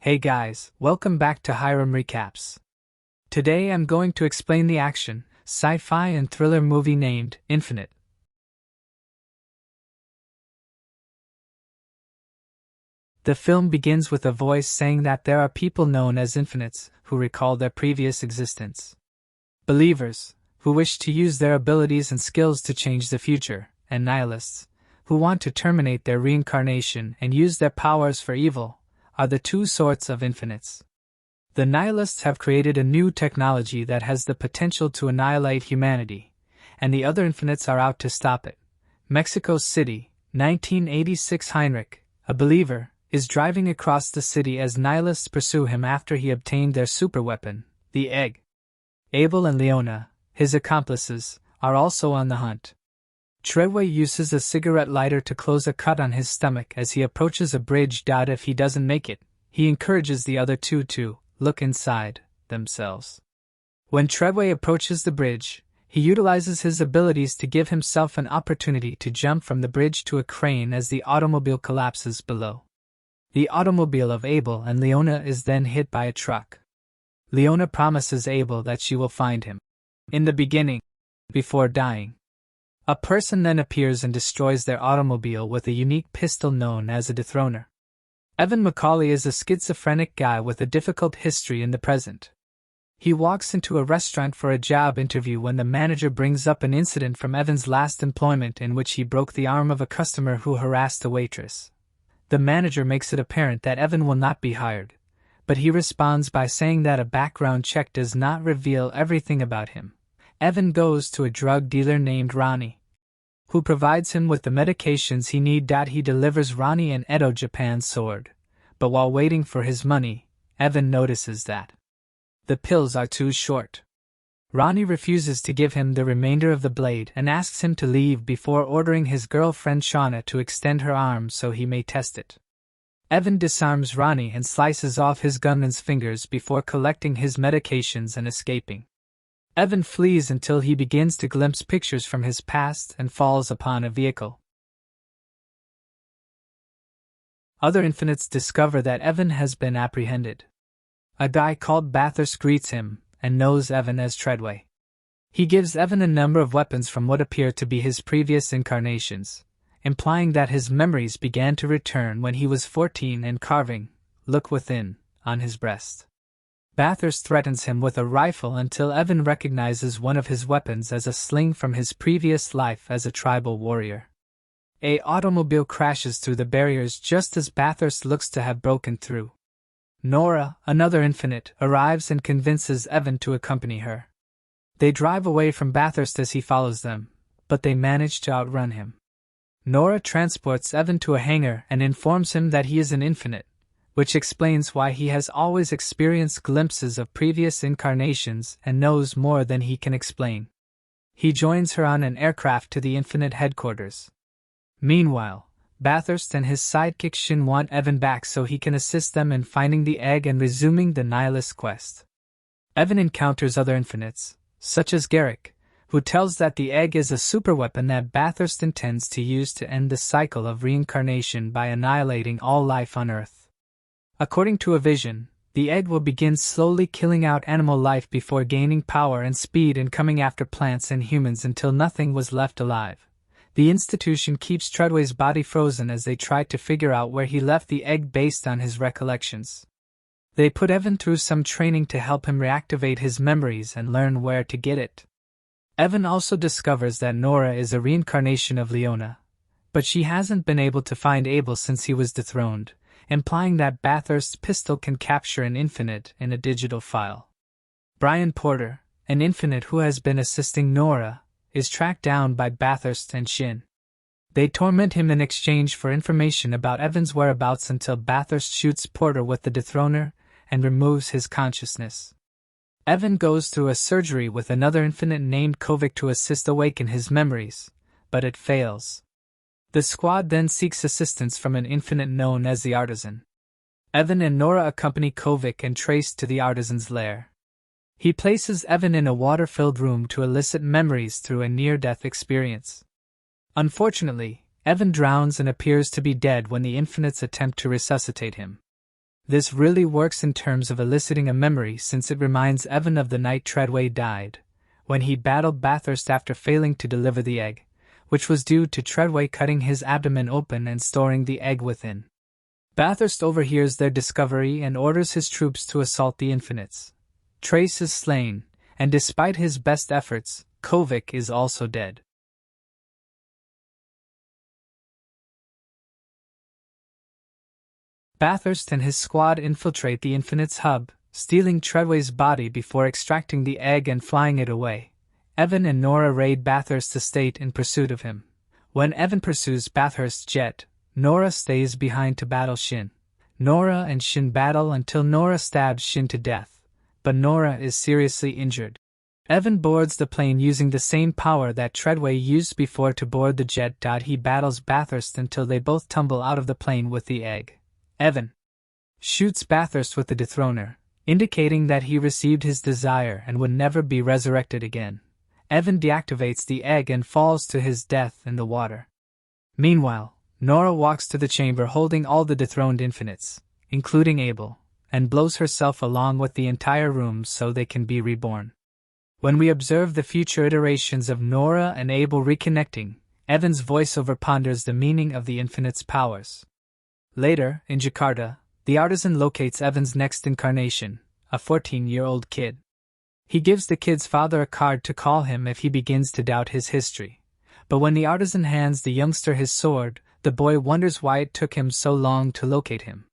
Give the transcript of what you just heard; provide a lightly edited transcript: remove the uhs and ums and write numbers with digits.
Hey guys, welcome back to Hiram Recaps. Today I'm going to explain the action, sci-fi and thriller movie named Infinite. The film begins with a voice saying that there are people known as infinites who recall their previous existence. Believers, who wish to use their abilities and skills to change the future, and nihilists, who want to terminate their reincarnation and use their powers for evil, are the two sorts of infinites. The nihilists have created a new technology that has the potential to annihilate humanity, and the other infinites are out to stop it. Mexico City, 1986. Heinrich, a believer, is driving across the city as nihilists pursue him after he obtained their superweapon, the egg. Abel and Leona, his accomplices, are also on the hunt. Treadway uses a cigarette lighter to close a cut on his stomach as he approaches a bridge. If he doesn't make it, he encourages the other two to look inside themselves. When Treadway approaches the bridge, he utilizes his abilities to give himself an opportunity to jump from the bridge to a crane as the automobile collapses below. The automobile of Abel and Leona is then hit by a truck. Leona promises Abel that she will find him in the beginning, before dying. A person then appears and destroys their automobile with a unique pistol known as a dethroner. Evan Macaulay is a schizophrenic guy with a difficult history in the present. He walks into a restaurant for a job interview when the manager brings up an incident from Evan's last employment in which he broke the arm of a customer who harassed a waitress. The manager makes it apparent that Evan will not be hired, but he responds by saying that a background check does not reveal everything about him. Evan goes to a drug dealer named Ronnie, who provides him with the medications he needs. He delivers Ronnie an Edo Japan sword, but while waiting for his money, Evan notices that the pills are too short. Ronnie refuses to give him the remainder of the blade and asks him to leave before ordering his girlfriend Shauna to extend her arm so he may test it. Evan disarms Ronnie and slices off his gunman's fingers before collecting his medications and escaping. Evan flees until he begins to glimpse pictures from his past and falls upon a vehicle. Other infinites discover that Evan has been apprehended. A guy called Bathurst greets him and knows Evan as Treadway. He gives Evan a number of weapons from what appear to be his previous incarnations, implying that his memories began to return when he was 14 and carving, "Look within," on his breast. Bathurst threatens him with a rifle until Evan recognizes one of his weapons as a sling from his previous life as a tribal warrior. An automobile crashes through the barriers just as Bathurst looks to have broken through. Nora, another infinite, arrives and convinces Evan to accompany her. They drive away from Bathurst as he follows them, but they manage to outrun him. Nora transports Evan to a hangar and informs him that he is an infinite, which explains why he has always experienced glimpses of previous incarnations and knows more than he can explain. He joins her on an aircraft to the Infinite headquarters. Meanwhile, Bathurst and his sidekick Shin want Evan back so he can assist them in finding the egg and resuming the nihilist quest. Evan encounters other infinites, such as Garrick, who tells that the egg is a superweapon that Bathurst intends to use to end the cycle of reincarnation by annihilating all life on Earth. According to a vision, the egg will begin slowly killing out animal life before gaining power and speed and coming after plants and humans until nothing was left alive. The institution keeps Treadway's body frozen as they try to figure out where he left the egg based on his recollections. They put Evan through some training to help him reactivate his memories and learn where to get it. Evan also discovers that Nora is a reincarnation of Leona, but she hasn't been able to find Abel since he was dethroned, implying that Bathurst's pistol can capture an infinite in a digital file. Brian Porter, an infinite who has been assisting Nora, is tracked down by Bathurst and Shin. They torment him in exchange for information about Evan's whereabouts until Bathurst shoots Porter with the dethroner and removes his consciousness. Evan goes through a surgery with another infinite named Kovic to assist awaken his memories, but it fails. The squad then seeks assistance from an infinite known as the Artisan. Evan and Nora accompany Kovic and Trace to the Artisan's lair. He places Evan in a water-filled room to elicit memories through a near-death experience. Unfortunately, Evan drowns and appears to be dead when the infinites attempt to resuscitate him. This really works in terms of eliciting a memory since it reminds Evan of the night Treadway died, when he battled Bathurst after failing to deliver the egg, which was due to Treadway cutting his abdomen open and storing the egg within. Bathurst overhears their discovery and orders his troops to assault the Infinites. Trace is slain, and despite his best efforts, Kovic is also dead. Bathurst and his squad infiltrate the Infinites' hub, stealing Treadway's body before extracting the egg and flying it away. Evan and Nora raid Bathurst's estate in pursuit of him. When Evan pursues Bathurst's jet, Nora stays behind to battle Shin. Nora and Shin battle until Nora stabs Shin to death, but Nora is seriously injured. Evan boards the plane using the same power that Treadway used before to board the jet. He battles Bathurst until they both tumble out of the plane with the egg. Evan shoots Bathurst with the dethroner, indicating that he received his desire and would never be resurrected again. Evan deactivates the egg and falls to his death in the water. Meanwhile, Nora walks to the chamber holding all the dethroned Infinites, including Abel, and blows herself along with the entire room so they can be reborn. When we observe the future iterations of Nora and Abel reconnecting, Evan's voiceover ponders the meaning of the Infinites' powers. Later, in Jakarta, the artisan locates Evan's next incarnation, a 14-year-old kid. He gives the kid's father a card to call him if he begins to doubt his history. But when the artisan hands the youngster his sword, the boy wonders why it took him so long to locate him.